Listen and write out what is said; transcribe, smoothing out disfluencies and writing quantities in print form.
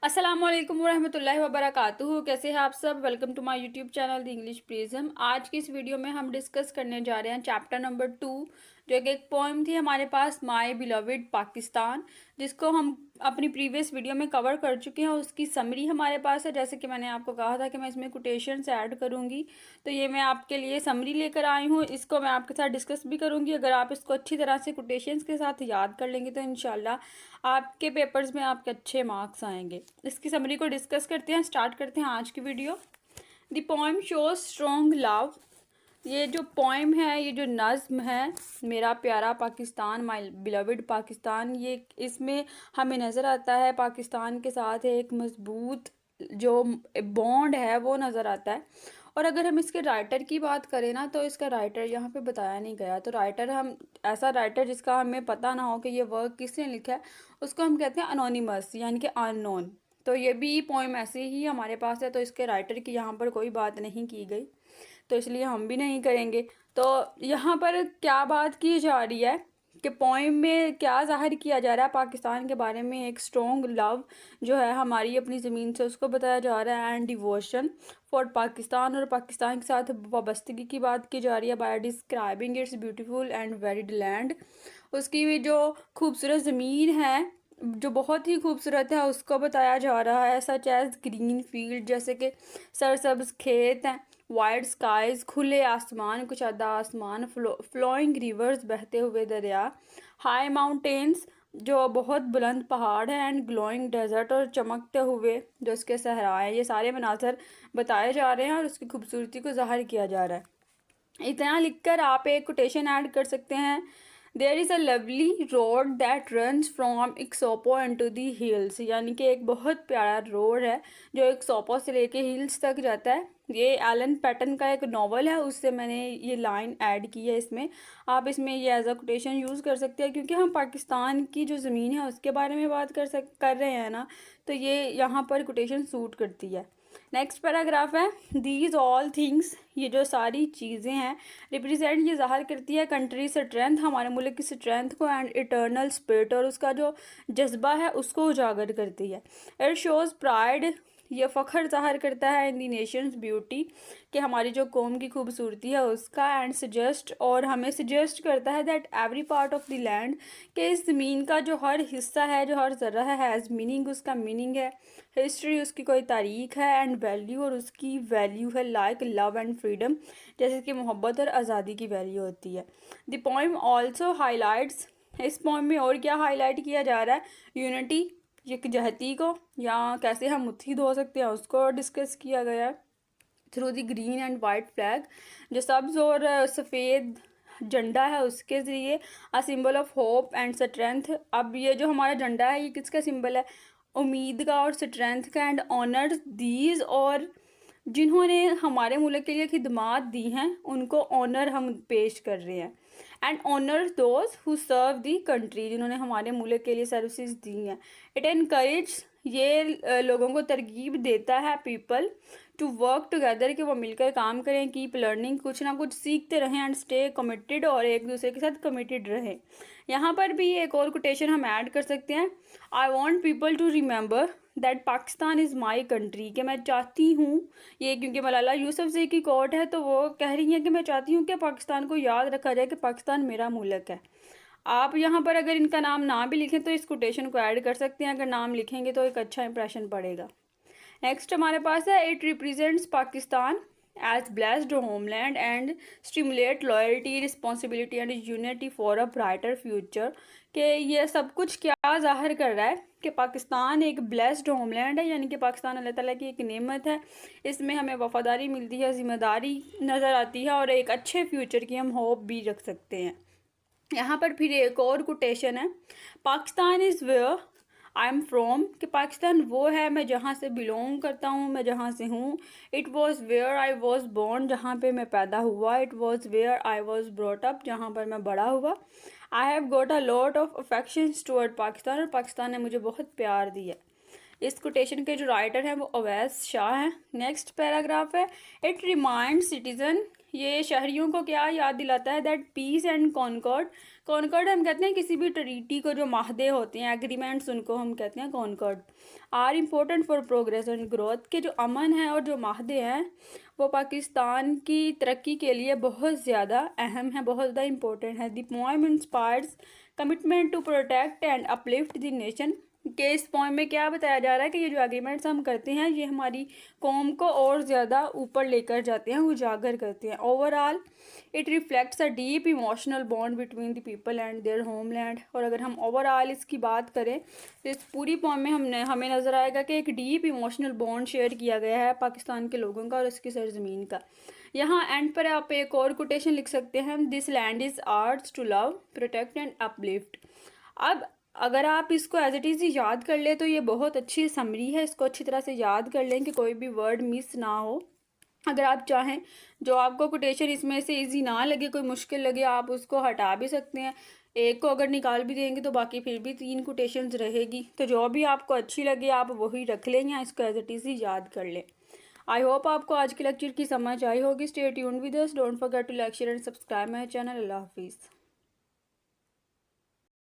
अस्सलामुअलैकुम वरहमतुल्लाहि वबरकातुहू। कैसे हैं आप सब। Welcome to my YouTube channel the English prism. आज की इस वीडियो में हम डिस्कस करने जा रहे हैं चैप्टर नंबर 2, जो कि एक पोएम थी हमारे पास, माय बिलव्ड पाकिस्तान, जिसको हम अपनी प्रीवियस वीडियो में कवर कर चुके हैं। उसकी समरी हमारे पास है। जैसे कि मैंने आपको कहा था कि मैं इसमें कोटेशंस ऐड करूंगी, तो ये मैं आपके लिए समरी लेकर आई हूँ। इसको मैं आपके साथ डिस्कस भी करूंगी। अगर आप इसको अच्छी तरह से कोटेशंस के साथ याद कर लेंगे तो इंशाल्लाह आपके पेपर्स में आपके अच्छे मार्क्स आएंगे। इसकी समरी को डिस्कस करते हैं, स्टार्ट करते हैं आज की video. The poem shows strong love. ये जो पोएम है, ये जो नज़्म है, मेरा प्यारा पाकिस्तान, माय बिलव्ड पाकिस्तान, ये इसमें हमें नज़र आता है पाकिस्तान के साथ एक मजबूत जो बॉन्ड है वो नज़र आता है। और अगर हम इसके राइटर की बात करें ना, तो इसका राइटर यहाँ पे बताया नहीं गया। तो राइटर, हम ऐसा राइटर जिसका हमें पता ना हो कि ये वर्क किसने लिखा है, उसको हम कहते हैं अनोनिमस, यानी कि अननोन। तो ये भी पोएम ऐसे ही हमारे पास है, तो इसके राइटर की यहाँ पर कोई बात नहीं की गई, तो इसलिए हम भी नहीं करेंगे। तो यहाँ पर क्या बात की जा रही है कि पोएम में क्या जाहिर किया जा रहा है पाकिस्तान के बारे में। एक स्ट्रॉन्ग लव जो है हमारी अपनी ज़मीन से, उसको बताया जा रहा है, एंड डिवोशन फॉर पाकिस्तान, और पाकिस्तान के साथ वाबस्तगी की बात की जा रही है by describing its beautiful and varied land. उसकी भी जो खूबसूरत ज़मीन है, जो बहुत ही खूबसूरत है, उसको बताया जा रहा है। सच एज ग्रीन फील्ड, जैसे कि सरसब्ज खेत हैं, वाइड स्काइज, खुले आसमान, कुशादा आसमान, फ्लोइंग रिवर्स, बहते हुए दरिया, हाई माउंटेन्स, जो बहुत बुलंद पहाड़ है, एंड ग्लोइंग डेजर्ट, और चमकते हुए जो इसके सहराएं, ये सारे मनाजर बताए जा रहे हैं और उसकी खूबसूरती को ज़ाहिर किया जा रहा है। इतना लिखकर आप एक कोटेशन ऐड कर सकते हैं। There is a lovely road that runs from Ixopo into the hills, यानी कि एक बहुत प्यारा रोड है जो इक्सोपो से लेके हिल्स तक जाता है। ये एलन पैटन का एक नॉवल है, उससे मैंने ये लाइन ऐड की है इसमें। आप इसमें ये एज अ कोटेशन यूज़ कर सकते हैं, क्योंकि हम पाकिस्तान की जो ज़मीन है उसके बारे में बात कर रहे हैं ना, तो ये यहाँ पर कोटेशन सूट करती है। नेक्स्ट पैराग्राफ है, दीज ऑल थिंग्स, ये जो सारी चीज़ें हैं, रिप्रेजेंट, ये ज़ाहिर करती है कंट्री स्ट्रेंथ, हमारे मुल्क की स्ट्रेंथ को, एंड इटर्नल स्पिरिट, और उसका जो जज्बा है उसको उजागर करती है। इट शोज़ प्राइड, ये फ़ख्र ज़ाहिर करता है इन दी नेशंस ब्यूटी, कि हमारी जो कौम की खूबसूरती है उसका, एंड सजेस्ट, और हमें सजेस्ट करता है that every part of the land, कि इस ज़मीन का जो हर हिस्सा है, जो हर ज़र्रा है, हैज़ मीनिंग, उसका मीनिंग है, हिस्ट्री, उसकी कोई तारीख है, एंड वैल्यू, और उसकी वैल्यू है, लाइक लव एंड फ्रीडम, जैसे कि मोहब्बत और आज़ादी की वैल्यू होती है। द पोइम ऑल्सो हाईलाइट्स, इस पोइम में और क्या हाईलाइट किया जा रहा है, यूनिटी, यकजहती को, या कैसे हम मुत्तहिद हो सकते हैं उसको डिस्कस किया गया है through the green and white flag, जो सब्ज़ और सफ़ेद झंडा है उसके ज़रिए, a symbol of hope and strength. अब ये जो हमारा झंडा है, ये किसका सिंबल है, उम्मीद का और स्ट्रेंथ का, एंड ऑनर दीज, और जिन्होंने हमारे मुल्क के लिए खिदमात दी हैं उनको ऑनर हम पेश कर रहे हैं। And honour those who serve the country, जिन्होंने हमारे मुल्क के लिए सर्विसेज दी हैं। इट एनकरेज, ये लोगों को तरगीब देता है, पीपल टू वर्क टुगेदर, कि वो मिलकर काम करें, कीप लर्निंग, कुछ ना कुछ सीखते रहें, एंड स्टे कमिटेड, और एक दूसरे के साथ कमिटेड रहें। यहाँ पर भी एक और कोटेशन हम ऐड कर सकते हैं, I want people to remember that Pakistan is my country, कि मैं चाहती हूँ, ये क्योंकि मलाला यूसुफजई की कोट है, तो वो कह रही हैं कि मैं चाहती हूँ कि पाकिस्तान को याद रखा जाए कि पाकिस्तान मेरा मुल्क है। आप यहाँ पर अगर इनका नाम ना भी लिखें तो इस कोटेशन को ऐड कर सकते हैं, अगर नाम लिखेंगे तो एक अच्छा इंप्रेशन पड़ेगा। नेक्स्ट हमारे पास है, it represents Pakistan as blessed homeland and stimulate loyalty, responsibility and unity for a brighter future, कि ये सब कुछ क्या जाहिर कर रहा है कि पाकिस्तान एक ब्लेस्ड होमलैंड है, यानी कि पाकिस्तान अल्लाह ताला की एक नेमत है, इसमें हमें वफादारी मिलती है, ज़िम्मेदारी नज़र आती है, और एक अच्छे फ्यूचर की हम होप भी रख सकते हैं। यहाँ पर फिर एक और कोटेशन है, Pakistan is where I am from, कि पाकिस्तान वो है मैं जहाँ से बिलोंग करता हूँ, मैं जहाँ से हूँ। It was where I was born, जहाँ पे मैं पैदा हुआ। It was where I was brought up, जहाँ पर मैं बड़ा हुआ। I have got a lot of affections toward Pakistan, और पाकिस्तान ने मुझे बहुत प्यार दिया। इस कोटेशन के जो राइटर हैं वो अवैस शाह हैं। नेक्स्ट पैराग्राफ है, इट रिमाइंड सिटीजन, ये शहरियों को क्या याद दिलाता है, that peace and concord, concord हम कहते हैं किसी भी ट्रीटी को जो माहदे होते हैं, एग्रीमेंट्स, उनको हम कहते हैं concord, are important for progress and growth, के जो अमन है और जो माहदे हैं वो पाकिस्तान की तरक्की के लिए बहुत ज़्यादा अहम है, बहुत ज़्यादा इम्पोर्टेंट है। The poem inspires commitment to protect and uplift the nation, के इस पोएम में क्या बताया जा रहा है कि ये जो एग्रीमेंट्स हम करते हैं ये हमारी कौम को और ज़्यादा ऊपर लेकर जाते हैं, उजागर करते हैं। Overall it reflects a deep emotional bond between the people and their homeland. और अगर हम ओवरऑल इसकी बात करें तो इस पूरी पोएम में हमें नज़र आएगा कि एक डीप इमोशनल बॉन्ड शेयर किया गया है पाकिस्तान के लोगों का और इसकी सरजमीन का। यहाँ एंड पर आप एक और कोटेशन लिख सकते हैं, this land is arts to love, protect and uplift. अब अगर आप इसको एज इट इज़ ही याद कर ले तो ये बहुत अच्छी समरी है, इसको अच्छी तरह से याद कर लें कि कोई भी वर्ड मिस ना हो। अगर आप चाहें, जो आपको कोटेशन इसमें से इजी ना लगे, कोई मुश्किल लगे, आप उसको हटा भी सकते हैं, एक को अगर निकाल भी देंगे तो बाकी फिर भी 3 कोटेशंस रहेगी। तो जो भी आपको अच्छी लगे आप वही रख लें या इसको एज इट इज़ ही याद कर लें। आई होप आपको आज के लेक्चर की समझ आई होगी। Stay tuned with us, don't forget to like share and subscribe my channel. अल्लाह हाफिज़।